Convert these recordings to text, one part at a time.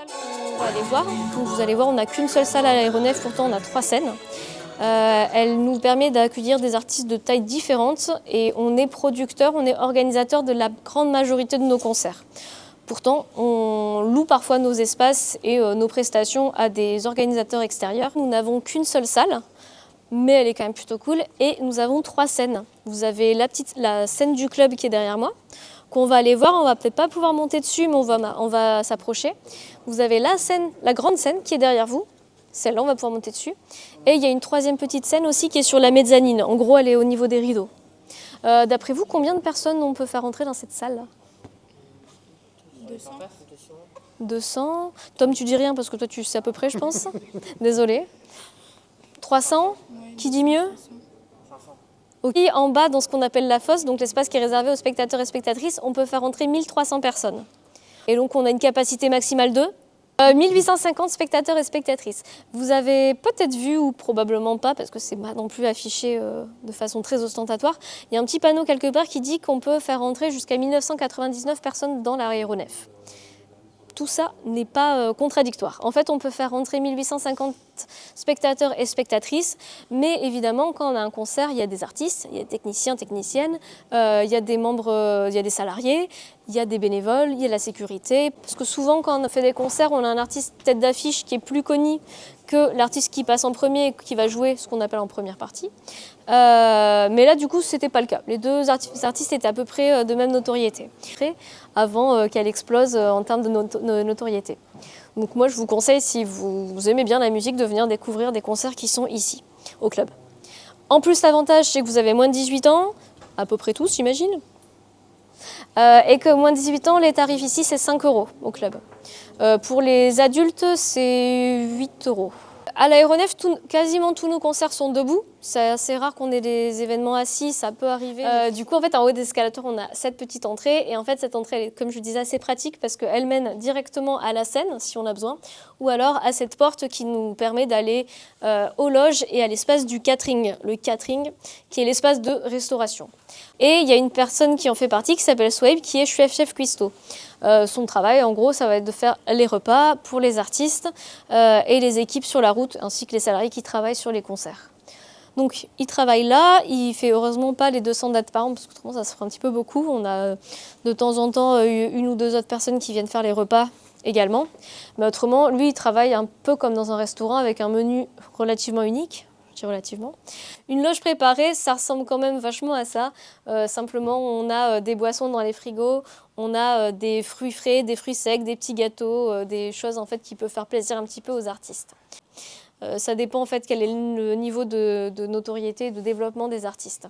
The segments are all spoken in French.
salle qu'on va aller voir. Donc, vous allez voir, on n'a qu'une seule salle à l'aéronef, pourtant on a 3 scènes. Elle nous permet d'accueillir des artistes de tailles différentes et on est producteur, on est organisateur de la grande majorité de nos concerts. Pourtant, on loue parfois nos espaces et nos prestations à des organisateurs extérieurs. Nous n'avons qu'une seule salle, mais elle est quand même plutôt cool. Et nous avons 3 scènes. Vous avez la scène du club qui est derrière moi, qu'on va aller voir. On va peut-être pas pouvoir monter dessus, mais on va s'approcher. Vous avez la grande scène qui est derrière vous. Celle-là, on va pouvoir monter dessus. Et il y a une 3e petite scène aussi qui est sur la mezzanine. En gros, elle est au niveau des rideaux. D'après vous, combien de personnes on peut faire entrer dans cette salle-là ? 200. Tom, tu dis rien parce que toi, tu sais à peu près, je pense. Désolée. 300 ? Qui dit mieux ? 500. Okay. En bas, dans ce qu'on appelle la fosse, donc l'espace qui est réservé aux spectateurs et spectatrices, on peut faire entrer 1300 personnes. Et donc, on a une capacité maximale de 1850 spectateurs et spectatrices. Vous avez peut-être vu, ou probablement pas, parce que c'est pas non plus affiché de façon très ostentatoire, il y a un petit panneau quelque part qui dit qu'on peut faire entrer jusqu'à 1999 personnes dans l'aéronef. Tout ça n'est pas contradictoire. En fait, on peut faire rentrer 1850 spectateurs et spectatrices, mais évidemment, quand on a un concert, il y a des artistes, il y a des techniciens, techniciennes, il y a des membres, il y a des salariés, il y a des bénévoles, il y a la sécurité. Parce que souvent, quand on fait des concerts, on a un artiste tête d'affiche qui est plus connu que l'artiste qui passe en premier et qui va jouer ce qu'on appelle en première partie. Mais là, du coup, ce n'était pas le cas. Les deux artistes étaient à peu près de même notoriété, avant qu'elle explose en termes de notoriété. Donc moi, je vous conseille, si vous aimez bien la musique, de venir découvrir des concerts qui sont ici, au club. En plus, l'avantage, c'est que vous avez moins de 18 ans, à peu près tous, j'imagine. Et que moins de 18 ans, les tarifs ici, c'est 5 € au club. Pour les adultes, c'est 8 €. À l'aéronef, quasiment tous nos concerts sont debout. C'est assez rare qu'on ait des événements assis, ça peut arriver. Du coup, en fait, en haut des escalators, on a cette petite entrée. Et en fait, cette entrée, elle est, comme je disais, assez pratique parce qu'elle mène directement à la scène, si on a besoin, ou alors à cette porte qui nous permet d'aller aux loges et à l'espace du catering. Le catering, qui est l'espace de restauration. Et il y a une personne qui en fait partie, qui s'appelle Swabe, qui est chef cuistot. Son travail, en gros, ça va être de faire les repas pour les artistes et les équipes sur la route, ainsi que les salariés qui travaillent sur les concerts. Donc, il travaille là, il fait heureusement pas les 200 dates par an, parce que autrement, ça se ferait un petit peu beaucoup. On a de temps en temps une ou deux autres personnes qui viennent faire les repas également. Mais autrement, lui, il travaille un peu comme dans un restaurant, avec un menu relativement unique. Relativement. Une loge préparée, ça ressemble quand même vachement à ça. Simplement, on a des boissons dans les frigos, on a des fruits frais, des fruits secs, des petits gâteaux, des choses en fait qui peuvent faire plaisir un petit peu aux artistes. Ça dépend en fait quel est le niveau de notoriété et de développement des artistes.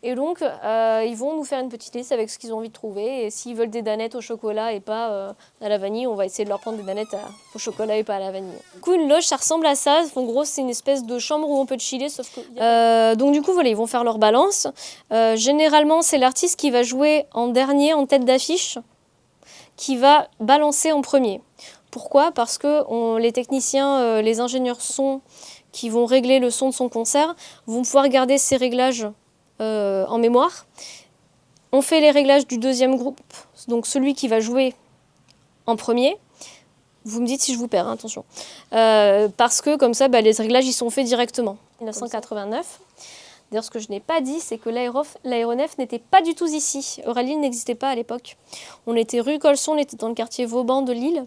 Et donc, ils vont nous faire une petite liste avec ce qu'ils ont envie de trouver. Et s'ils veulent des danettes au chocolat et pas à la vanille, on va essayer de leur prendre des danettes au chocolat et pas à la vanille. Du coup, une loge, ça ressemble à ça. En gros, c'est une espèce de chambre où on peut chiller, sauf que... donc du coup, voilà, ils vont faire leur balance. Généralement, c'est l'artiste qui va jouer en dernier, en tête d'affiche, qui va balancer en premier. Pourquoi ? Parce que les techniciens, les ingénieurs son qui vont régler le son de son concert vont pouvoir garder ces réglages en mémoire. On fait les réglages du deuxième groupe, donc celui qui va jouer en premier. Vous me dites si je vous perds, hein, attention. Parce que comme ça, les réglages ils sont faits directement. 1989. D'ailleurs, ce que je n'ai pas dit, c'est que l'aéronef n'était pas du tout ici. Euralille n'existait pas à l'époque. On était rue Colson, on était dans le quartier Vauban de Lille.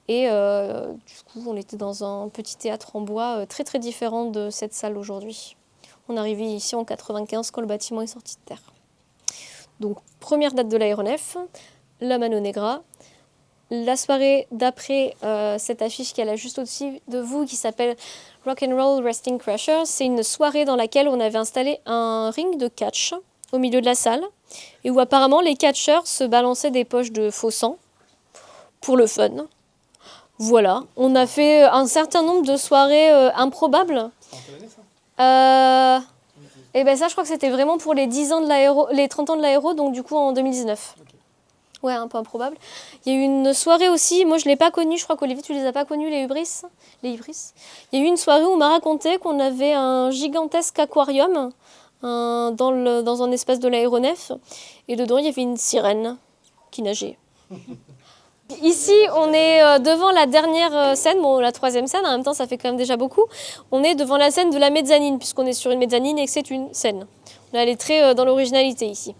Et du coup, on était dans un petit théâtre en bois très très différent de cette salle aujourd'hui. On est arrivé ici en 95 quand le bâtiment est sorti de terre. Donc, première date de l'aéronef, la Mano Negra. La soirée d'après cette affiche qui est là juste au-dessus de vous, qui s'appelle Rock'n'Roll Wrestling Crusher, c'est une soirée dans laquelle on avait installé un ring de catch au milieu de la salle, et où apparemment les catcheurs se balançaient des poches de faux sang pour le fun. Voilà, on a fait un certain nombre de soirées improbables. Et ben ça, je crois que c'était vraiment pour les 10 ans de les 30 ans de l'aéro, donc du coup en 2019. Okay. Ouais, un peu improbable. Il y a eu une soirée aussi, moi je ne l'ai pas connue, je crois qu'Olivier, tu ne les as pas connus, les Hubris. Il y a eu une soirée où on m'a raconté qu'on avait un gigantesque aquarium dans un espace de l'aéronef, et dedans il y avait une sirène qui nageait. Ici, on est devant la dernière scène, bon, la troisième scène, en même temps, ça fait quand même déjà beaucoup. On est devant la scène de la mezzanine, puisqu'on est sur une mezzanine et que c'est une scène. Elle est très dans l'originalité ici.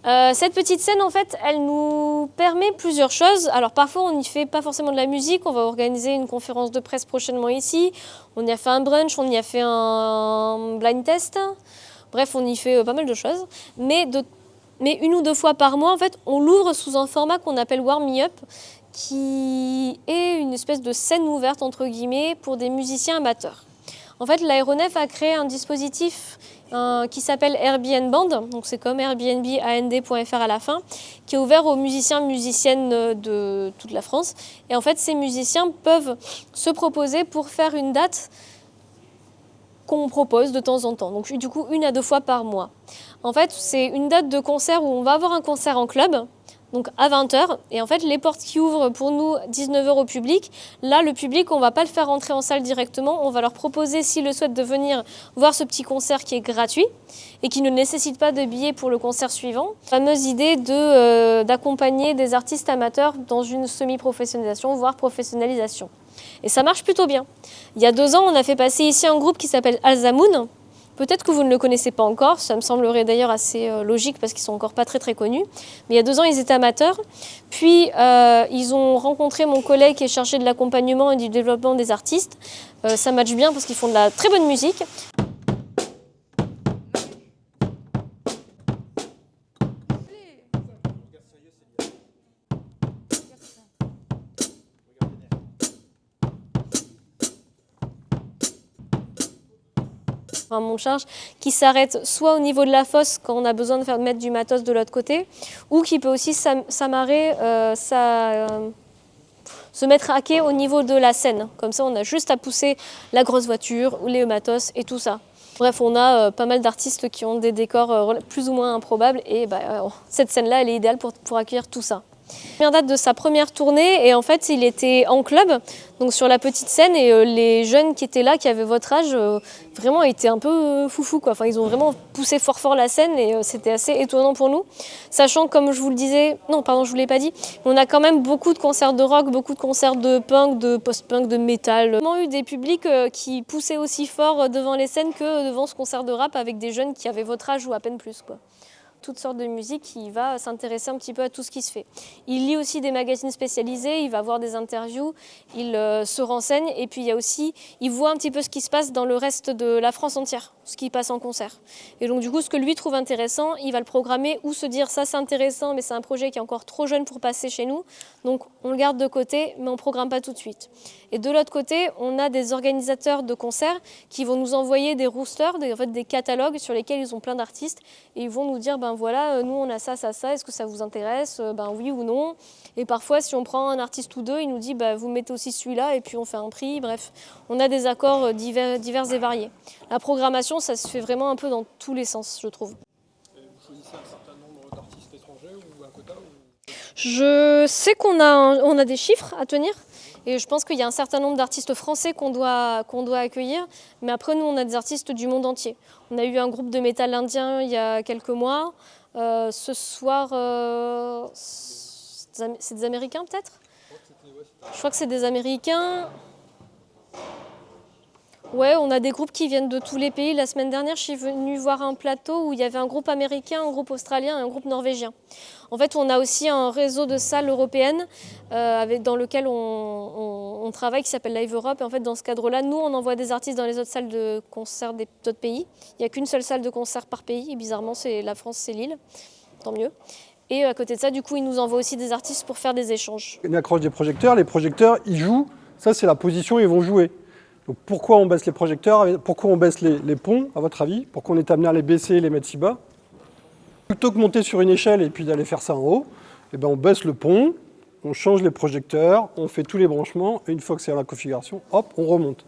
Cette petite scène, en fait, elle nous permet plusieurs choses. Alors parfois, on n'y fait pas forcément de la musique. On va organiser une conférence de presse prochainement ici. On y a fait un brunch, on y a fait un blind test. Bref, on y fait pas mal de choses. Mais une ou deux fois par mois, en fait, on l'ouvre sous un format qu'on appelle Warm Me Up, qui est une espèce de scène ouverte, entre guillemets, pour des musiciens amateurs. En fait, l'aéronef a créé un dispositif qui s'appelle Airbnb Band, donc c'est comme Airbnb and.fr à la fin, qui est ouvert aux musiciens et musiciennes de toute la France. Et en fait, ces musiciens peuvent se proposer pour faire une date qu'on propose de temps en temps, donc du coup 1 à 2 fois par mois. En fait, c'est une date de concert où on va avoir un concert en club, donc à 20h, et en fait les portes qui ouvrent pour nous 19h au public, là le public on ne va pas le faire rentrer en salle directement, on va leur proposer s'ils le souhaitent de venir voir ce petit concert qui est gratuit et qui ne nécessite pas de billets pour le concert suivant. La fameuse idée d'accompagner des artistes amateurs dans une semi-professionnalisation, voire professionnalisation. Et ça marche plutôt bien. Il y a 2 ans, on a fait passer ici un groupe qui s'appelle Alzamoun. Peut-être que vous ne le connaissez pas encore, ça me semblerait d'ailleurs assez logique parce qu'ils ne sont encore pas très très connus. Mais il y a 2 ans, ils étaient amateurs. Puis, ils ont rencontré mon collègue qui est chargé de l'accompagnement et du développement des artistes. Ça matche bien parce qu'ils font de la très bonne musique. Un monte charge qui s'arrête soit au niveau de la fosse quand on a besoin de mettre du matos de l'autre côté, ou qui peut aussi s'amarrer, se mettre à quai au niveau de la scène. Comme ça, on a juste à pousser la grosse voiture, ou les matos et tout ça. Bref, on a pas mal d'artistes qui ont des décors plus ou moins improbables et cette scène-là, elle est idéale pour accueillir tout ça. La date de sa première tournée et en fait il était en club, donc sur la petite scène et les jeunes qui étaient là, qui avaient votre âge, vraiment étaient un peu foufou quoi. Enfin, ils ont vraiment poussé fort la scène et c'était assez étonnant pour nous. Sachant que comme je vous le disais, non pardon je vous l'ai pas dit, on a quand même beaucoup de concerts de rock, beaucoup de concerts de punk, de post-punk, de métal. On a vraiment eu des publics qui poussaient aussi fort devant les scènes que devant ce concert de rap avec des jeunes qui avaient votre âge ou à peine plus quoi. Toutes sortes de musique, il va s'intéresser un petit peu à tout ce qui se fait. Il lit aussi des magazines spécialisés, il va voir des interviews, il se renseigne et puis il voit un petit peu ce qui se passe dans le reste de la France entière, ce qui passe en concert. Et donc du coup, ce que lui trouve intéressant, il va le programmer ou se dire ça c'est intéressant mais c'est un projet qui est encore trop jeune pour passer chez nous, donc on le garde de côté mais on ne programme pas tout de suite. Et de l'autre côté, on a des organisateurs de concerts qui vont nous envoyer des roosters, des catalogues sur lesquels ils ont plein d'artistes et ils vont nous dire voilà, nous on a ça, est-ce que ça vous intéresse? Oui ou non. Et parfois, si on prend un artiste ou deux, il nous dit vous mettez aussi celui-là et puis on fait un prix. Bref, on a des accords divers et variés. La programmation, ça se fait vraiment un peu dans tous les sens, je trouve. Et vous choisissez un certain nombre d'artistes étrangers ou un quota Je sais qu'on a des chiffres à tenir. Et je pense qu'il y a un certain nombre d'artistes français qu'on doit accueillir. Mais après, nous, on a des artistes du monde entier. On a eu un groupe de métal indien il y a quelques mois. Ce soir, c'est des Américains peut-être ? Je crois que c'est des Américains. Ouais, on a des groupes qui viennent de tous les pays. La semaine dernière, je suis venue voir un plateau où il y avait un groupe américain, un groupe australien et un groupe norvégien. En fait, on a aussi un réseau de salles européennes dans lequel on travaille qui s'appelle Live Europe. Et en fait, dans ce cadre-là, nous, on envoie des artistes dans les autres salles de concert des autres pays. Il n'y a qu'une seule salle de concert par pays. Et bizarrement, c'est la France, c'est Lille. Tant mieux. Et à côté de ça, du coup, ils nous envoient aussi des artistes pour faire des échanges. Une accroche des projecteurs, les projecteurs, ils jouent. Ça, c'est la position où ils vont jouer. Donc pourquoi on baisse les projecteurs? Pourquoi on baisse les ponts, à votre avis? Pourquoi on est amené à les baisser et les mettre si bas? Plutôt que monter sur une échelle et puis d'aller faire ça en haut, on baisse le pont, on change les projecteurs, on fait tous les branchements, et une fois que c'est dans la configuration, hop, on remonte.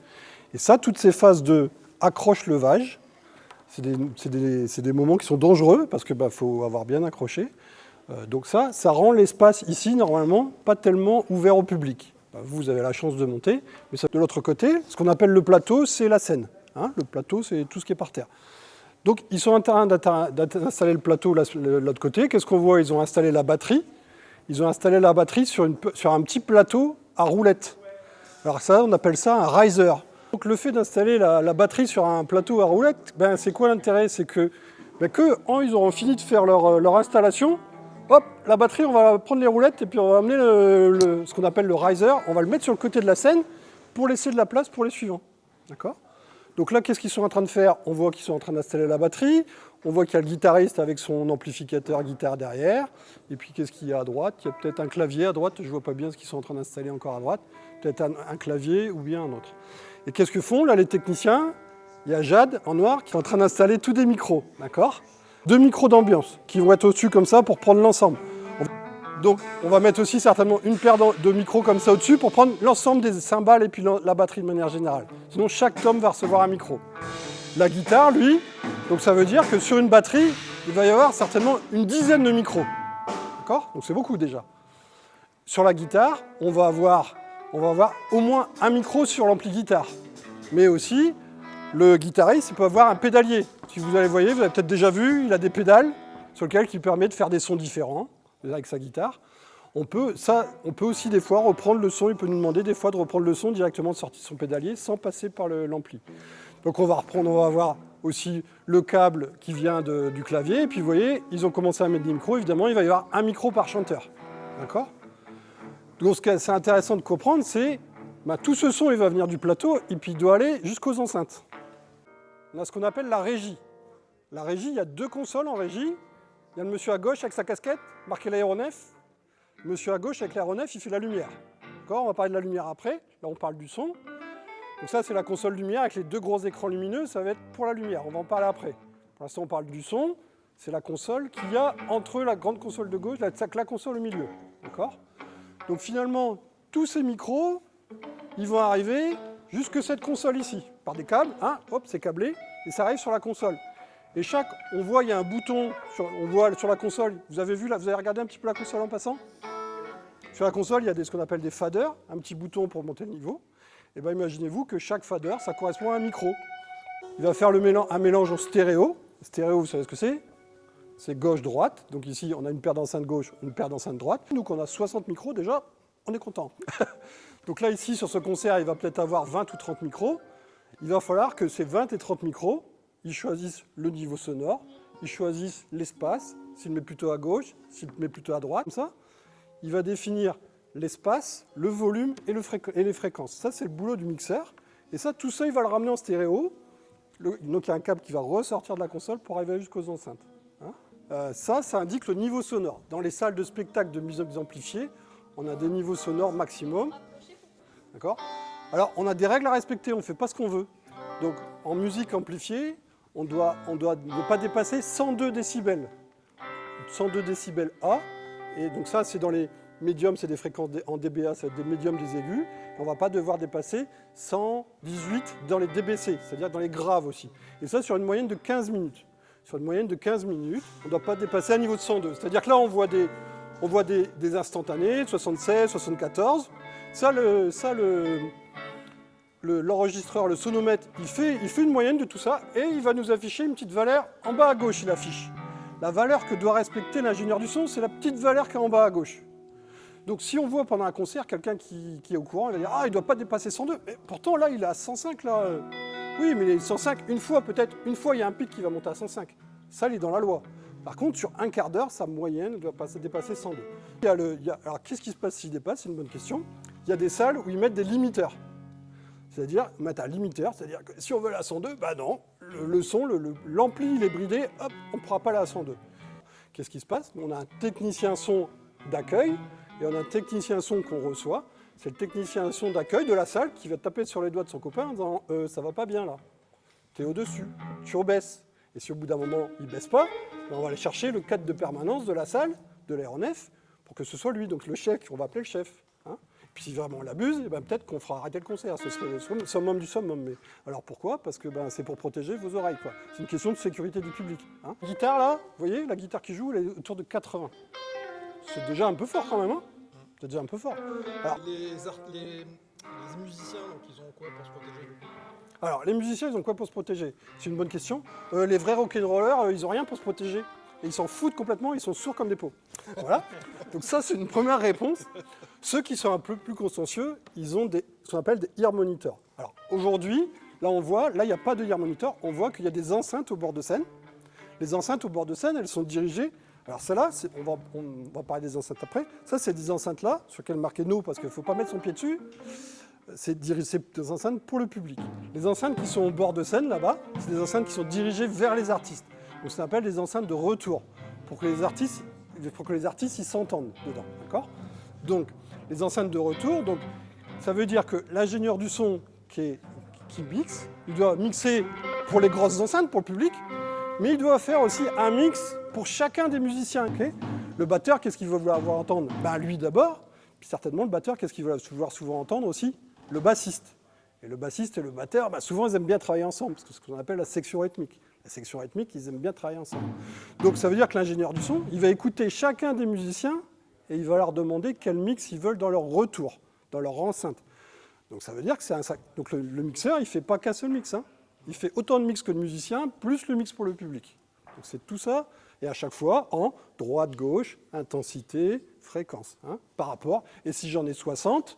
Et ça, toutes ces phases de accroche-levage, c'est des moments qui sont dangereux, parce qu'il faut avoir bien accroché. Donc ça rend l'espace ici, normalement, pas tellement ouvert au public. Vous avez la chance de monter, mais de l'autre côté, ce qu'on appelle le plateau, c'est la scène. Le plateau, c'est tout ce qui est par terre. Donc, ils sont en train d'installer le plateau de l'autre côté. Qu'est-ce qu'on voit? Ils ont installé la batterie. ils ont installé la batterie sur un petit plateau à roulettes. Alors ça, on appelle ça un riser. Donc le fait d'installer la batterie sur un plateau à roulettes, ben, c'est quoi l'intérêt? C'est que quand ils auront fini de faire leur installation, hop, la batterie, on va prendre les roulettes et puis on va amener ce qu'on appelle le riser, on va le mettre sur le côté de la scène pour laisser de la place pour les suivants. D'accord? Donc là, qu'est-ce qu'ils sont en train de faire? On voit qu'ils sont en train d'installer la batterie, on voit qu'il y a le guitariste avec son amplificateur guitare derrière, et puis qu'est-ce qu'il y a à droite? Il y a peut-être un clavier à droite, je ne vois pas bien ce qu'ils sont en train d'installer encore à droite, peut-être un clavier ou bien un autre. Et qu'est-ce que font là les techniciens? Il y a Jade en noir qui est en train d'installer tous des micros, d'accord? 2 micros d'ambiance qui vont être au-dessus comme ça pour prendre l'ensemble. Donc on va mettre aussi certainement une paire de micros comme ça au-dessus pour prendre l'ensemble des cymbales et puis la batterie de manière générale. Sinon chaque tome va recevoir un micro. La guitare, lui, donc ça veut dire que sur une batterie, il va y avoir certainement une dizaine de micros. D'accord? Donc c'est beaucoup déjà. Sur la guitare, on va avoir au moins un micro sur l'ampli guitare. Mais aussi, le guitariste, il peut avoir un pédalier. Si vous allez voir, vous avez peut-être déjà vu, il a des pédales sur lesquelles il permet de faire des sons différents avec sa guitare. On peut aussi des fois reprendre le son, il peut nous demander des fois de reprendre le son directement de sortie de son pédalier sans passer par l'ampli. Donc on va avoir aussi le câble qui vient du clavier, et puis vous voyez, ils ont commencé à mettre des micros, évidemment il va y avoir un micro par chanteur. D'accord? Donc ce qui est intéressant de comprendre, c'est tout ce son il va venir du plateau, et puis il doit aller jusqu'aux enceintes. On a ce qu'on appelle la régie. La régie, il y a 2 consoles en régie. Il y a le monsieur à gauche avec sa casquette, marqué l'aéronef. Le monsieur à gauche avec l'aéronef, il fait la lumière. D'accord? On va parler de la lumière après. Là, on parle du son. Donc ça, c'est la console lumière avec les 2 gros écrans lumineux. Ça va être pour la lumière. On va en parler après. Pour l'instant, on parle du son. C'est la console qu'il y a entre la grande console de gauche et la console au milieu. D'accord? Donc finalement, tous ces micros, ils vont arriver jusque cette console ici, par des câbles. Hop, c'est câblé. Et ça arrive sur la console. Et on voit, il y a un bouton, on voit sur la console, vous avez vu là, vous avez regardé un petit peu la console en passant? Sur la console, il y a ce qu'on appelle des faders, un petit bouton pour monter le niveau. Et bien imaginez-vous que chaque fader, ça correspond à un micro. Il va faire un mélange en stéréo. Stéréo, vous savez ce que c'est? C'est gauche-droite. Donc ici, on a une paire d'enceintes gauche, une paire d'enceintes droite. Donc on a 60 micros déjà, on est content. Donc là, ici, sur ce concert, il va peut-être avoir 20 ou 30 micros. Il va falloir que ces 20 et 30 micros, ils choisissent le niveau sonore, ils choisissent l'espace, s'il met plutôt à gauche, s'il met plutôt à droite, comme ça. Il va définir l'espace, le volume et les fréquences. Ça, c'est le boulot du mixeur. Et ça, tout ça, il va le ramener en stéréo. Donc il y a un câble qui va ressortir de la console pour arriver jusqu'aux enceintes. Ça indique le niveau sonore. Dans les salles de spectacle de musique amplifiée, on a des niveaux sonores maximum. D'accord? Alors, on a des règles à respecter, on ne fait pas ce qu'on veut. Donc, en musique amplifiée, on doit ne pas dépasser 102 décibels. 102 décibels A. Et donc ça, c'est dans les médiums, c'est des fréquences en dBA, c'est des médiums, des aigus. On ne va pas devoir dépasser 118 dans les DBC, c'est-à-dire dans les graves aussi. Et ça, sur une moyenne de 15 minutes. Sur une moyenne de 15 minutes, on ne doit pas dépasser un niveau de 102. C'est-à-dire que là, on voit des instantanés, 76, 74. L'enregistreur, le sonomètre, il fait une moyenne de tout ça et il va nous afficher une petite valeur en bas à gauche, il affiche. La valeur que doit respecter l'ingénieur du son, c'est la petite valeur qui est en bas à gauche. Donc si on voit pendant un concert quelqu'un qui est au courant, il va dire « Ah, il ne doit pas dépasser 102 ». Mais pourtant, là, il est à 105. Là. Oui, mais il est 105, il y a un pic qui va monter à 105. Ça, il est dans la loi. Par contre, sur un quart d'heure, sa moyenne ne doit pas dépasser 102. Alors, qu'est-ce qui se passe s'il dépasse? C'est une bonne question. Il y a des salles où ils mettent des limiteurs. C'est-à-dire, mettre un limiteur, c'est-à-dire que si on veut la 102, bah non, le son, l'ampli, il est bridé, hop, on ne pourra pas la 102. Qu'est-ce qui se passe? On a un technicien son d'accueil et on a un technicien son qu'on reçoit. C'est le technicien son d'accueil de la salle qui va taper sur les doigts de son copain en disant ça va pas bien là, t'es au-dessus, tu rebaisses. Et si au bout d'un moment, il ne baisse pas, ben on va aller chercher le cadre de permanence de la salle, de l'aéronef, pour que ce soit lui, donc le chef, on va appeler le chef. Puis si vraiment on l'abuse, ben peut-être qu'on fera arrêter le concert. Ce serait le summum du summum. Mais alors pourquoi? Parce que c'est pour protéger vos oreilles. C'est une question de sécurité du public. La guitare là, vous voyez, la guitare qui joue, elle est autour de 80. C'est déjà un peu fort quand même. C'est déjà un peu fort. Alors, les musiciens, donc, ils ont quoi pour se protéger? Alors les musiciens, ils ont quoi pour se protéger? C'est une bonne question. Les vrais rock'n'rollers, ils ont rien pour se protéger. Et ils s'en foutent complètement, ils sont sourds comme des pots. Voilà. Donc ça, c'est une première réponse. Ceux qui sont un peu plus consciencieux, ils ont ce qu'on appelle des ear monitors. Alors aujourd'hui, là on voit, là il n'y a pas de ear monitor, on voit qu'il y a des enceintes au bord de scène. Les enceintes au bord de scène, elles sont dirigées. Alors celle-là, on va parler des enceintes après. Ça, c'est des enceintes là, sur lesquelles marqué no, parce qu'il ne faut pas mettre son pied dessus. C'est des enceintes pour le public. Les enceintes qui sont au bord de scène là-bas, c'est des enceintes qui sont dirigées vers les artistes. Donc ça s'appelle des enceintes de retour, pour que les artistes ils s'entendent dedans, d'accord? Donc les enceintes de retour, donc ça veut dire que l'ingénieur du son qui mixe, il doit mixer pour les grosses enceintes, pour le public, mais il doit faire aussi un mix pour chacun des musiciens. Okay, le batteur, qu'est-ce qu'il veut vouloir entendre? Ben, lui d'abord, puis certainement le batteur, qu'est-ce qu'il veut vouloir souvent entendre aussi? Le bassiste. Et le bassiste et le batteur, ben, souvent ils aiment bien travailler ensemble, parce que c'est ce qu'on appelle la section rythmique. La section rythmique, ils aiment bien travailler ensemble. Donc ça veut dire que l'ingénieur du son, il va écouter chacun des musiciens et il va leur demander quel mix ils veulent dans leur retour, dans leur enceinte. Donc ça veut dire que c'est un sac. Donc le mixeur, il ne fait pas qu'un seul mix. Hein. Il fait autant de mix que le musicien, plus le mix pour le public. Donc c'est tout ça, et à chaque fois en droite, gauche, intensité, fréquence, hein, par rapport. Et si j'en ai 60,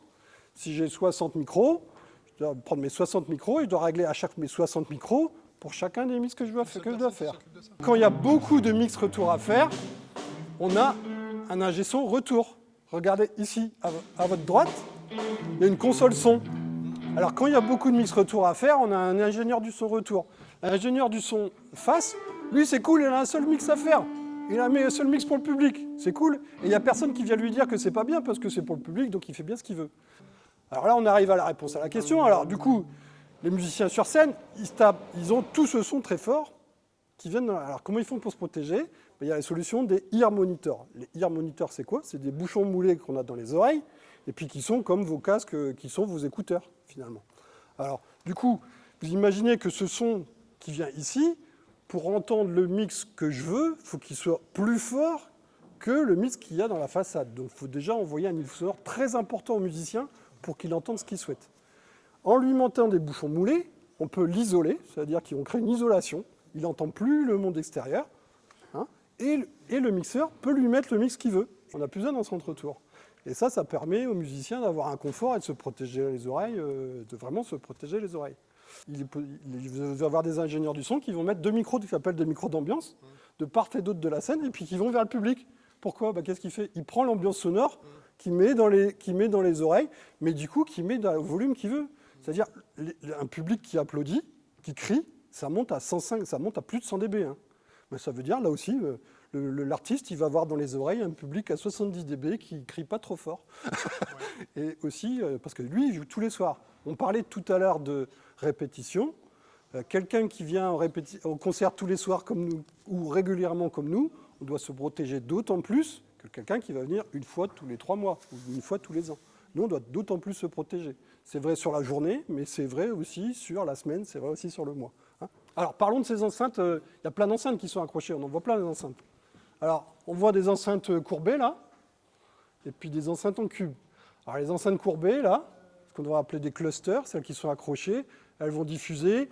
si j'ai 60 micros, je dois prendre mes 60 micros et je dois régler à chaque mes 60 micros pour chacun des mix que je dois faire. Quand il y a beaucoup de mix retour à faire, on a un ingé son retour. Regardez ici, à votre droite, il y a une console son. Alors quand il y a beaucoup de mix retour à faire, on a un ingénieur du son retour. L'ingénieur du son face, lui c'est cool, il a un seul mix à faire. Il a mis un seul mix pour le public, c'est cool. Et il n'y a personne qui vient lui dire que c'est pas bien parce que c'est pour le public, donc il fait bien ce qu'il veut. Alors là, on arrive à la réponse à la question. Alors du coup, les musiciens sur scène, ils ont tout ce son très fort qui viennent. Alors comment ils font pour se protéger? Il y a la solution des ear monitors. Les ear monitors, c'est quoi? C'est des bouchons moulés qu'on a dans les oreilles et puis qui sont comme vos casques, qui sont vos écouteurs finalement. Alors du coup, vous imaginez que ce son qui vient ici, pour entendre le mix que je veux, il faut qu'il soit plus fort que le mix qu'il y a dans la façade. Donc il faut déjà envoyer un niveau sonore très important au musicien pour qu'il entende ce qu'il souhaite. En lui mettant des bouchons moulés, on peut l'isoler, c'est-à-dire qu'on crée une isolation, il n'entend plus le monde extérieur, hein, et le mixeur peut lui mettre le mix qu'il veut. On n'a plus besoin d'en se retour. Et ça permet aux musiciens d'avoir un confort et de se protéger les oreilles, de vraiment se protéger les oreilles. Il va y avoir des ingénieurs du son qui vont mettre deux micros, qui s'appellent des micros d'ambiance, de part et d'autre de la scène, et puis qui vont vers le public. Pourquoi? Qu'est-ce qu'il fait? Il prend l'ambiance sonore qu'il met dans les oreilles, mais du coup, qu'il met dans le volume qu'il veut. C'est-à-dire, un public qui applaudit, qui crie, ça monte à 105, ça monte à plus de 100 dB. Hein. Mais ça veut dire, là aussi, l'artiste, il va avoir dans les oreilles un public à 70 dB qui ne crie pas trop fort. Et aussi, parce que lui, il joue tous les soirs. On parlait tout à l'heure de répétition. Quelqu'un qui vient au concert tous les soirs comme nous, ou régulièrement comme nous, on doit se protéger d'autant plus que quelqu'un qui va venir une fois tous les 3 mois, ou une fois tous les ans. Nous, on doit d'autant plus se protéger. C'est vrai sur la journée, mais c'est vrai aussi sur la semaine, c'est vrai aussi sur le mois. Hein. Alors, parlons de ces enceintes. Il y a plein d'enceintes qui sont accrochées, on en voit plein des enceintes. Alors, on voit des enceintes courbées, là, et puis des enceintes en cube. Alors, les enceintes courbées, là, ce qu'on devrait appeler des clusters, celles qui sont accrochées, elles vont diffuser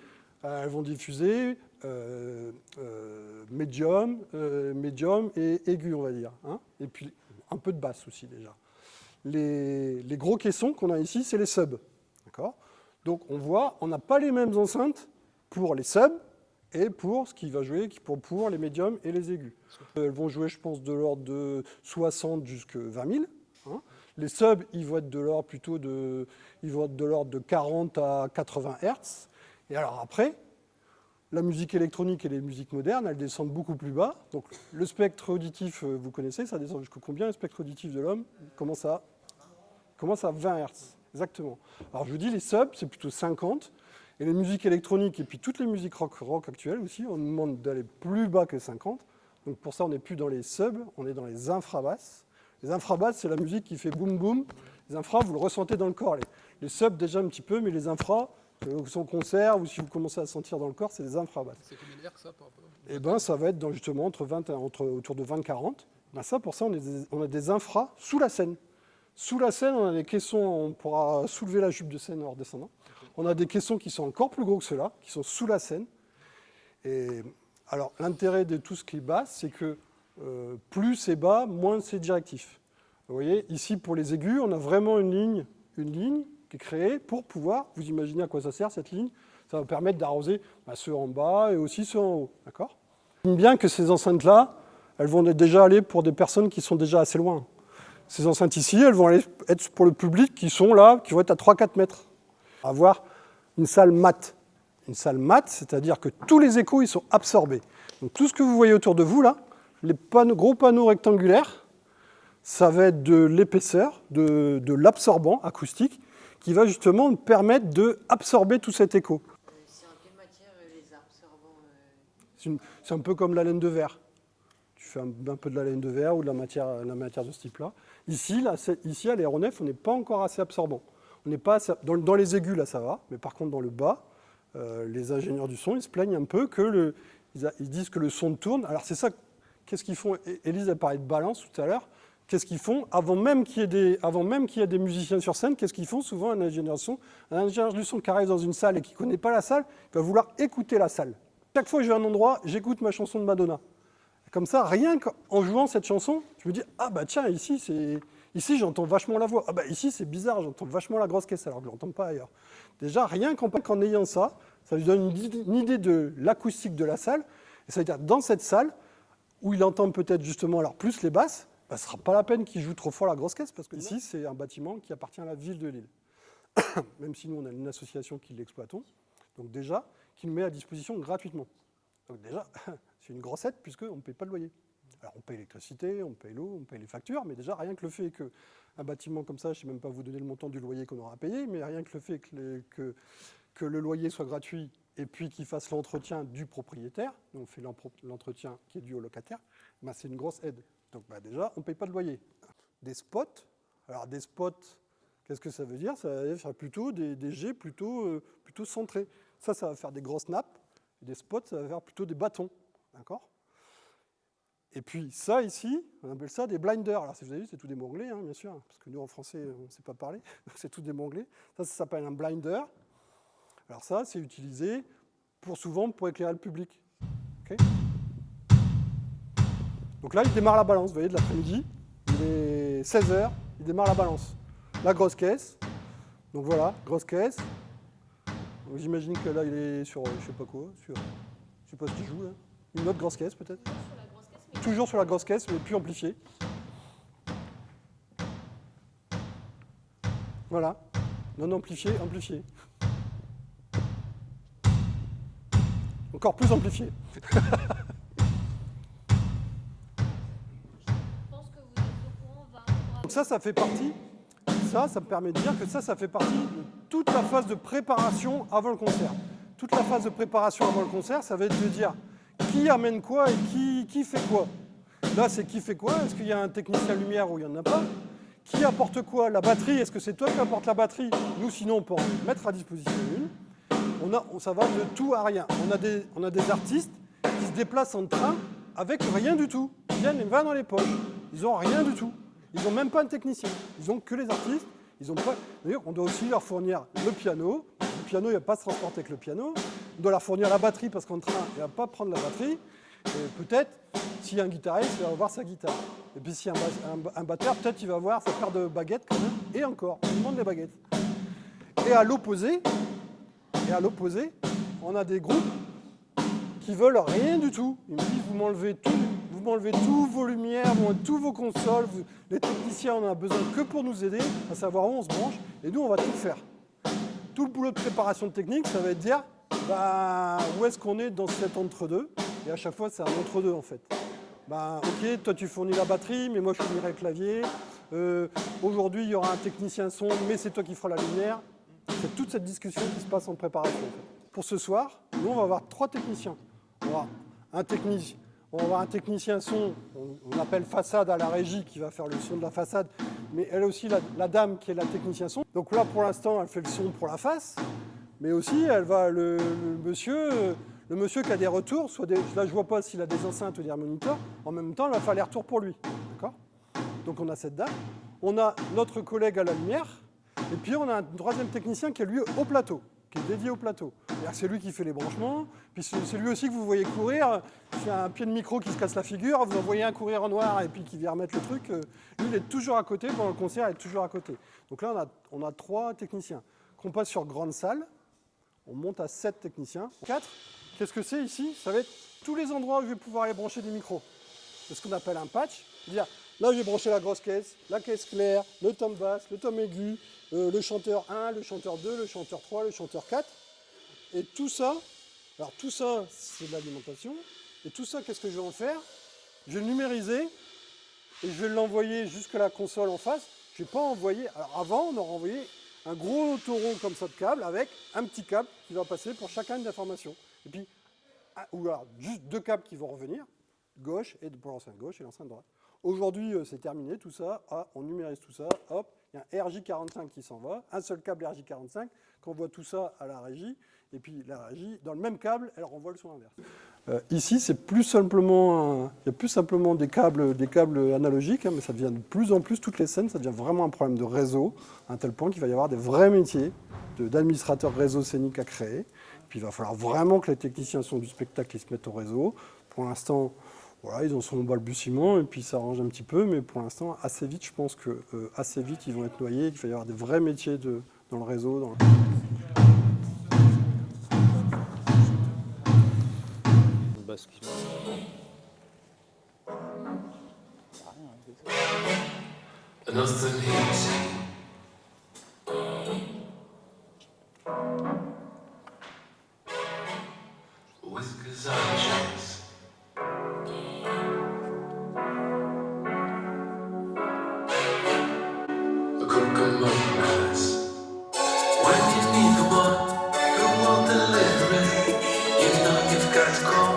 médium et aigu, on va dire. Hein, et puis, un peu de basse aussi, déjà. Les gros caissons qu'on a ici, c'est les subs. D'accord ? Donc on voit, on n'a pas les mêmes enceintes pour les subs et pour ce qui va jouer pour les médiums et les aigus. Elles vont jouer, je pense, de l'ordre de 60 jusqu'à 20 000. Hein. Les subs, ils vont être de l'ordre de 40 à 80 Hz. Et alors après, la musique électronique et les musiques modernes, elles descendent beaucoup plus bas. Donc le spectre auditif, vous connaissez, ça descend jusqu'à combien le spectre auditif de l'homme? Commence à 20 Hz, exactement. Alors je vous dis, les subs, c'est plutôt 50. Et les musiques électroniques et puis toutes les musiques rock actuelles aussi, on nous demande d'aller plus bas que 50. Donc pour ça, on n'est plus dans les subs, on est dans les infrabasses. Les infrabasses, c'est la musique qui fait boum boum. Les infras, vous le ressentez dans le corps. Les subs déjà un petit peu, mais les infras, son concert, ou si vous commencez à sentir dans le corps, c'est les infrabasses. C'est combien d'air que ça par rapport? Eh bien, ça va être justement autour de 20-40. Ben ça, pour ça, on a des infras sous la scène. Sous la scène, on a des caissons, on pourra soulever la jupe de scène en redescendant. On a des caissons qui sont encore plus gros que ceux-là, qui sont sous la scène. Et alors, l'intérêt de tout ce qui est bas, c'est que plus c'est bas, moins c'est directif. Vous voyez, ici, pour les aigus, on a vraiment une ligne qui est créée pour pouvoir, vous imaginez à quoi ça sert cette ligne, ça va permettre d'arroser ceux en bas et aussi ceux en haut. D'accord ? Bien que ces enceintes-là, elles vont déjà aller pour des personnes qui sont déjà assez loin. Ces enceintes ici, elles vont aller être pour le public qui sont là, qui vont être à 3-4 mètres. Avoir une salle mate. Une salle mate, c'est-à-dire que tous les échos, ils sont absorbés. Donc tout ce que vous voyez autour de vous, là, les gros panneaux rectangulaires, ça va être de l'épaisseur, de l'absorbant acoustique, qui va justement permettre d'absorber tout cet écho. C'est en quelle matière les absorbants C'est un peu comme la laine de verre. Tu fais un peu de la laine de verre ou de la matière de ce type-là. Ici, à l'aéronef, on n'est pas encore assez absorbant. On n'est pas assez, dans les aigus, là, ça va. Mais par contre, dans le bas, les ingénieurs du son, ils se plaignent un peu ils disent que le son tourne. Alors c'est ça, qu'est-ce qu'ils font? Élise a parlé de balance tout à l'heure. Qu'est-ce qu'ils font avant même qu'il y ait des musiciens sur scène? Qu'est-ce qu'ils font souvent un ingénieur du son qui arrive dans une salle et qui ne connaît pas la salle, il va vouloir écouter la salle. Chaque fois que je vais à un endroit, j'écoute ma chanson de Madonna. Comme ça, rien qu'en jouant cette chanson, je me dis « Ah bah tiens, ici j'entends vachement la voix. Ah bah ici c'est bizarre, j'entends vachement la grosse caisse alors que je ne l'entends pas ailleurs. » Déjà, rien qu'en ayant ça lui donne une idée de l'acoustique de la salle. Et ça veut dire dans cette salle, où il entend peut-être justement alors plus les basses, ce ne sera pas la peine qu'il joue trop fort la grosse caisse, parce que ici, c'est un bâtiment qui appartient à la ville de Lille. Même si nous, on a une association qui l'exploitons, donc déjà, qui nous met à disposition gratuitement. Donc déjà, c'est une grosse aide, puisqu'on ne paye pas de loyer. Alors, on paye l'électricité, on paye l'eau, on paye les factures, mais déjà, rien que le fait qu'un bâtiment comme ça, je ne sais même pas vous donner le montant du loyer qu'on aura payé, mais rien que le fait que le loyer soit gratuit, et puis qu'il fasse l'entretien du propriétaire, on fait l'entretien qui est dû au locataire, c'est une grosse aide. Donc déjà, on ne paye pas de loyer. Des spots, alors des spots, qu'est-ce que ça veut dire? Ça va faire plutôt des jets plutôt centrés. Ça va faire des grosses nappes. Et des spots, ça va faire plutôt des bâtons. D'accord? Et puis ça ici, on appelle ça des blinders. Alors si vous avez vu, c'est tout des mots-anglais, bien sûr, parce que nous en français, on ne sait pas parler, donc c'est tout des mots-anglais. Ça s'appelle un blinder. Alors ça, c'est utilisé souvent pour éclairer le public. Okay? Donc là, il démarre la balance, vous voyez, de l'après-midi. Il est 16h, il démarre la balance. La grosse caisse. Donc voilà, grosse caisse. J'imagine que là, il est sur, je sais pas quoi, je sais pas ce qu'il joue là. Une autre grosse caisse peut-être. Toujours sur la grosse caisse, mais plus amplifiée. Voilà. Non amplifié, amplifié. Encore plus amplifié. Donc ça fait partie, ça me permet de dire que ça fait partie de toute la phase de préparation avant le concert. Toute la phase de préparation avant le concert, ça va être de dire qui amène quoi et qui fait quoi. Là, c'est qui fait quoi? Est-ce qu'il y a un technicien lumière ou il n'y en a pas? Qui apporte quoi? La batterie, est-ce que c'est toi qui apportes la batterie? Nous, sinon, on peut en mettre à disposition une. Ça va de tout à rien. On a des artistes qui se déplacent en train avec rien du tout. Ils viennent les mains dans les poches. Ils n'ont rien du tout. Ils n'ont même pas un technicien. Ils n'ont que les artistes. Ils ont pas... D'ailleurs, on doit aussi leur fournir le piano. Le piano, il ne va pas se transporter avec le piano. On doit leur fournir la batterie parce qu'en train, il ne va pas prendre la batterie. Et peut-être, s'il y a un guitariste, il va avoir sa guitare. Et puis s'il y a un batteur, peut-être il va avoir sa paire de baguettes quand même. Et encore, on demande les baguettes. Et à l'opposé, on a des groupes qui veulent rien du tout. Ils me disent, vous m'enlevez toutes vos lumières, tous vos consoles. Les techniciens, on en a besoin que pour nous aider, à savoir où on se branche. Et nous, on va tout faire. Tout le boulot de préparation technique, ça va être dire, où est-ce qu'on est dans cet entre-deux? Et à chaque fois, c'est un entre-deux, en fait. Ok, toi, tu fournis la batterie, mais moi, je fournirai le clavier. Aujourd'hui, il y aura un technicien son, mais c'est toi qui feras la lumière. C'est toute cette discussion qui se passe en préparation. En fait. Pour ce soir, nous, on va avoir 3 techniciens. On va avoir un technicien son, on appelle façade à la régie, qui va faire le son de la façade, mais elle aussi, la dame qui est la technicien son. Donc là, pour l'instant, elle fait le son pour la face, mais aussi, elle va le monsieur qui a des retours, là, je ne vois pas s'il a des enceintes ou des moniteurs, en même temps, il va faire les retours pour lui. D'accord ? Donc on a cette dame, on a notre collègue à la lumière, et puis on a un troisième technicien qui est lui au plateau. qui est dédié au plateau. C'est-à-dire que c'est lui qui fait les branchements, puis c'est lui aussi que vous voyez courir, il fait un pied de micro qui se casse la figure, vous en voyez un courir en noir et puis qui vient remettre le truc. Lui, il est toujours à côté, pendant le concert, il est toujours à côté. Donc là, on a 3 techniciens. Qu'on passe sur grande salle, on monte à 7 techniciens. 4, qu'est-ce que c'est ici? Ça va être tous les endroits où je vais pouvoir aller brancher des micros. C'est ce qu'on appelle un patch. C'est-à-dire, là, j'ai branché la grosse caisse, la caisse claire, le tom basse, le tom aigu, le chanteur 1, le chanteur 2, le chanteur 3, le chanteur 4. Et tout ça, alors tout ça, c'est de l'alimentation. Et tout ça, qu'est-ce que je vais en faire? Je vais le numériser et je vais l'envoyer jusqu'à la console en face. Je ne vais pas envoyer... Alors avant, on aurait envoyé un gros taureau comme ça de câble avec un petit câble qui va passer pour chacune des informations. Et puis, ou alors juste 2 câbles qui vont revenir, gauche et pour l'enceinte gauche et l'enceinte droite. Aujourd'hui, c'est terminé, tout ça. Ah, on numérise tout ça. Hop, il y a un RJ45 qui s'en va. Un seul câble RJ45 qui envoie tout ça à la régie. Et puis la régie, dans le même câble, elle renvoie le son inverse. Ici, c'est plus simplement, il y a plus simplement des câbles analogiques, hein, mais ça devient de plus en plus, toutes les scènes, ça devient vraiment un problème de réseau, à un tel point qu'il va y avoir des vrais métiers d'administrateurs réseau scénique à créer. Puis il va falloir vraiment que les techniciens sont du spectacle ils se mettent au réseau. Pour l'instant, voilà, ils en sont au balbutiement et puis ça arrange un petit peu, mais pour l'instant, assez vite, je pense que assez vite, ils vont être noyés, qu'il va y avoir des vrais métiers dans le réseau. Nothing easy. Whiskers on chance. A cook among us. When you need the one who will deliver it, you know you've got to call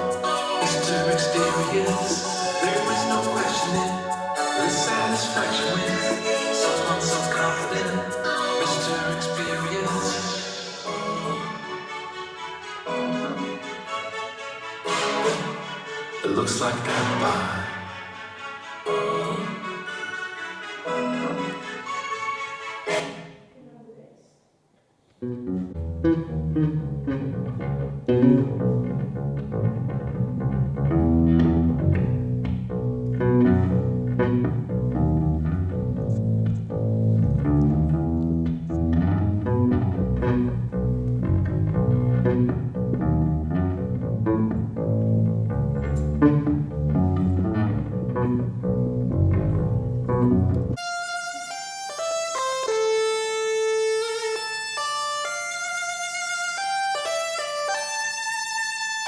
Mr. Experience. There is no questioning the satisfaction with someone so confident, Mr. Experience. It looks like goodbye.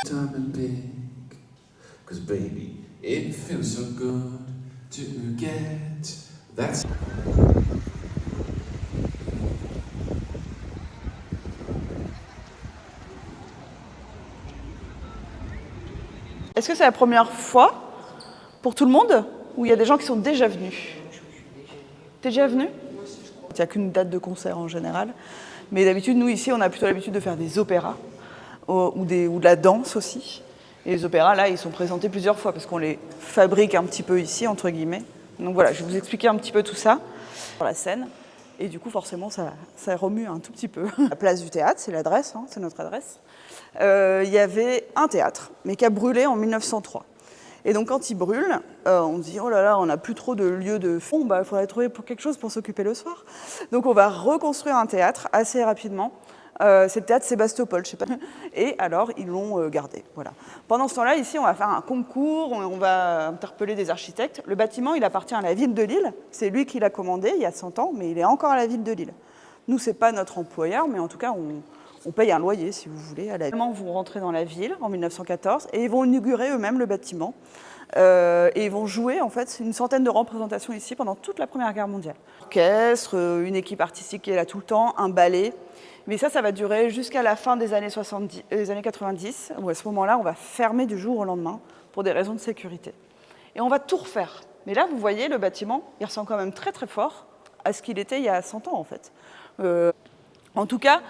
Diamond big, 'cause baby, it feels so good to get that. Est-ce que c'est la première fois pour tout le monde ou il y a des gens qui sont déjà venus? T'es déjà venu? Il n'y a qu'une date de concert en général. Mais d'habitude, nous ici, on a plutôt l'habitude de faire des opéras ou de la danse aussi. Et les opéras, là, ils sont présentés plusieurs fois parce qu'on les fabrique un petit peu ici, entre guillemets. Donc voilà, je vais vous expliquer un petit peu tout ça sur la scène. Et du coup, forcément, ça remue un tout petit peu. La place du théâtre, c'est l'adresse, hein, c'est notre adresse. Il y avait un théâtre, mais qui a brûlé en 1903. Et donc, quand il brûle, on se dit, oh là là, on n'a plus trop de lieux de fond, il faudrait trouver quelque chose pour s'occuper le soir. Donc, on va reconstruire un théâtre assez rapidement. C'est le théâtre Sébastopol, je sais pas. Et alors, ils l'ont gardé. Voilà. Pendant ce temps-là, ici, on va faire un concours, on va interpeller des architectes. Le bâtiment, il appartient à la ville de Lille. C'est lui qui l'a commandé il y a 100 ans, mais il est encore à la ville de Lille. Nous, c'est pas notre employeur, mais en tout cas, on paye un loyer, si vous voulez. À la ville. Ils vont rentrer dans la ville en 1914 et ils vont inaugurer eux-mêmes le bâtiment. Et ils vont jouer en fait une centaine de représentations ici pendant toute la Première Guerre mondiale. Orchestre, une équipe artistique qui est là tout le temps, un ballet. Mais ça va durer jusqu'à la fin des années 90, où à ce moment-là, on va fermer du jour au lendemain pour des raisons de sécurité. Et on va tout refaire. Mais là, vous voyez, le bâtiment, il ressemble quand même très très fort à ce qu'il était il y a 100 ans en fait. En tout cas,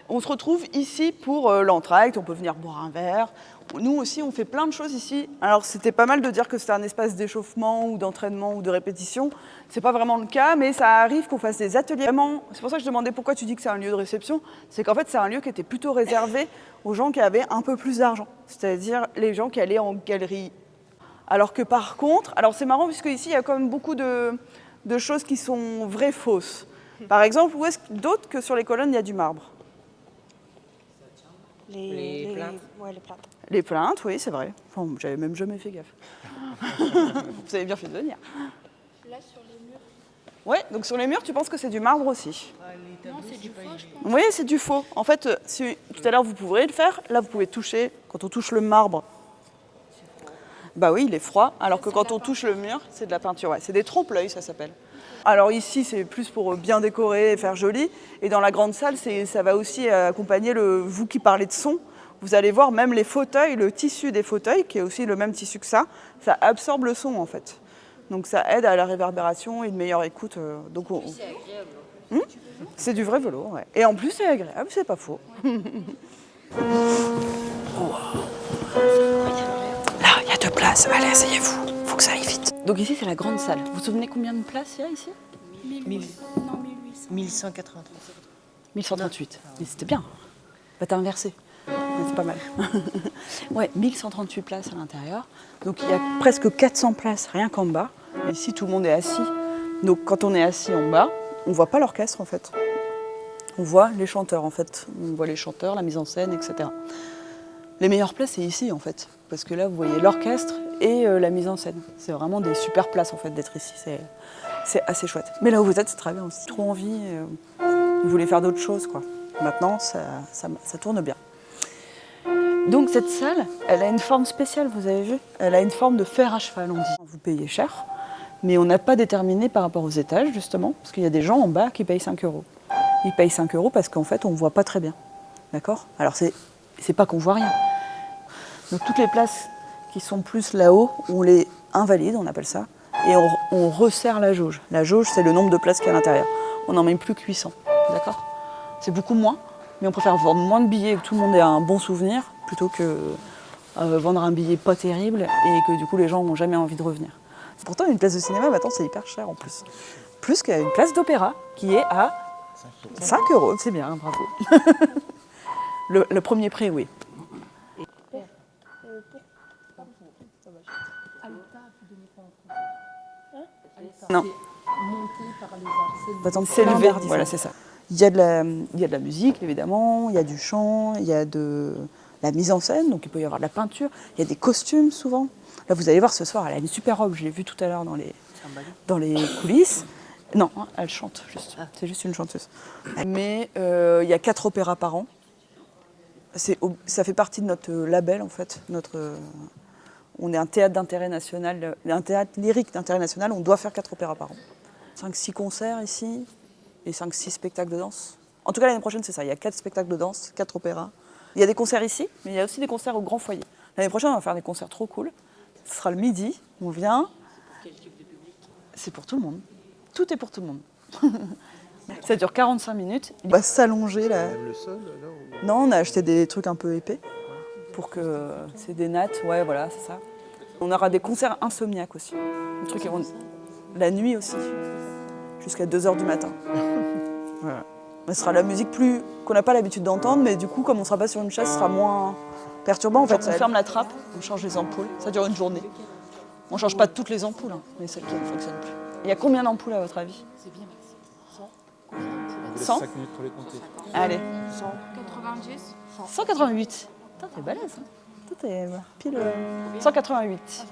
on se retrouve ici pour l'entracte, on peut venir boire un verre. Nous aussi, on fait plein de choses ici. Alors, c'était pas mal de dire que c'était un espace d'échauffement ou d'entraînement ou de répétition. C'est pas vraiment le cas, mais ça arrive qu'on fasse des ateliers. Vraiment, c'est pour ça que je demandais pourquoi tu dis que c'est un lieu de réception. C'est qu'en fait, c'est un lieu qui était plutôt réservé aux gens qui avaient un peu plus d'argent. C'est-à-dire les gens qui allaient en galerie. Alors que par contre, alors c'est marrant puisque ici, il y a quand même beaucoup de choses qui sont vraies, fausses. Par exemple, où est-ce d'autre que sur les colonnes, il y a du marbre? Les plaintes. Ouais, les plaintes. Les plaintes, oui, c'est vrai. Enfin, j'avais même jamais fait gaffe. Vous avez bien fait de venir. Là, sur les murs. Ouais, donc sur les murs, tu penses que c'est du marbre aussi? Non, c'est du faux, je pense. Oui, c'est du faux. En fait, tout à l'heure, vous pourrez le faire. Là, vous pouvez toucher. Quand on touche le marbre, bah oui, il est froid. Alors que quand on touche le mur, c'est de la peinture. Ouais, c'est des trompe-l'œil, ça s'appelle. Alors ici, c'est plus pour bien décorer et faire joli. Et dans la grande salle, ça va aussi accompagner vous qui parlez de son. Vous allez voir même les fauteuils, le tissu des fauteuils, qui est aussi le même tissu que ça absorbe le son en fait. Donc ça aide à la réverbération et une meilleure écoute. Donc C'est agréable. c'est du vrai vélo, ouais. Et en plus, c'est agréable, c'est pas faux. Là, il y a 2 places. Allez, asseyez-vous. Faut que ça aille vite. Donc ici, c'est la grande salle. Vous vous souvenez combien de places il y a ici? 1183. 1138. Mais c'était bien. Bah, t'as inversé. C'est pas mal. Ouais, 1138 places à l'intérieur. Donc il y a presque 400 places rien qu'en bas. Et ici, tout le monde est assis. Donc quand on est assis en bas, on voit pas l'orchestre en fait. On voit les chanteurs en fait. On voit les chanteurs, la mise en scène, etc. Les meilleures places, c'est ici en fait. Parce que là, vous voyez l'orchestre et la mise en scène. C'est vraiment des super places en fait d'être ici. C'est assez chouette. Mais là où vous êtes, c'est très bien aussi. Trop envie. Vous voulez faire d'autres choses quoi. Maintenant, ça tourne bien. Donc cette salle, elle a une forme spéciale, vous avez vu? Elle a une forme de fer à cheval, on dit. Vous payez cher, mais on n'a pas déterminé par rapport aux étages, justement, parce qu'il y a des gens en bas qui payent 5 €. Ils payent 5 € parce qu'en fait, on ne voit pas très bien. D'accord? Alors, c'est pas qu'on voit rien. Donc toutes les places qui sont plus là-haut, on les invalide, on appelle ça, et on resserre la jauge. La jauge, c'est le nombre de places qu'il y a à l'intérieur. On n'en met plus que 800, d'accord? C'est beaucoup moins, mais on préfère vendre moins de billets et que tout le monde ait un bon souvenir, plutôt que vendre un billet pas terrible et que du coup les gens n'ont jamais envie de revenir. Pourtant, une place de cinéma, maintenant, c'est hyper cher en plus. Plus qu'une place d'opéra, qui est à 5 €. C'est bien, bravo. Le premier prix, oui. Non. C'est élevé, voilà, c'est ça. Il y a de la musique, évidemment, il y a du chant, il y a de la mise en scène, donc il peut y avoir de la peinture, il y a des costumes souvent. Là, vous allez voir ce soir, elle a une super robe, je l'ai vue tout à l'heure dans les coulisses. Non, elle chante juste, c'est juste une chanteuse. Mais il y a 4 opéras par an. Ça fait partie de notre label, en fait. On est un théâtre d'intérêt national, un théâtre lyrique d'intérêt national, on doit faire 4 opéras par an. 5-6 concerts ici et 5-6 spectacles de danse. En tout cas, l'année prochaine, c'est ça. Il y a 4 spectacles de danse, 4 opéras. Il y a des concerts ici, mais il y a aussi des concerts au Grand Foyer. L'année prochaine, on va faire des concerts trop cool. Ce sera le midi, on vient. Quel type de public? C'est pour tout le monde. Tout est pour tout le monde. Ça dure 45 minutes. Il va s'allonger là. Même le sol, là Non, on a acheté des trucs un peu épais pour que c'est des nattes. Ouais, voilà, c'est ça. On aura des concerts insomniaques aussi. Des trucs la nuit aussi, jusqu'à 2 h du matin. Voilà. Ce sera la musique qu'on n'a pas l'habitude d'entendre, mais du coup, comme on ne sera pas sur une chaise, ce sera moins perturbant. En fait, on ferme la trappe, on change les ampoules. Ça dure une journée. On ne change pas toutes les ampoules, hein, mais celles qui ne fonctionnent plus. Il y a combien d'ampoules à votre avis? C'est bien, merci. 100 5 minutes pour les compter. Allez. 90. 188. Putain, t'es balèze. Hein. Toi, t'es pile. 188.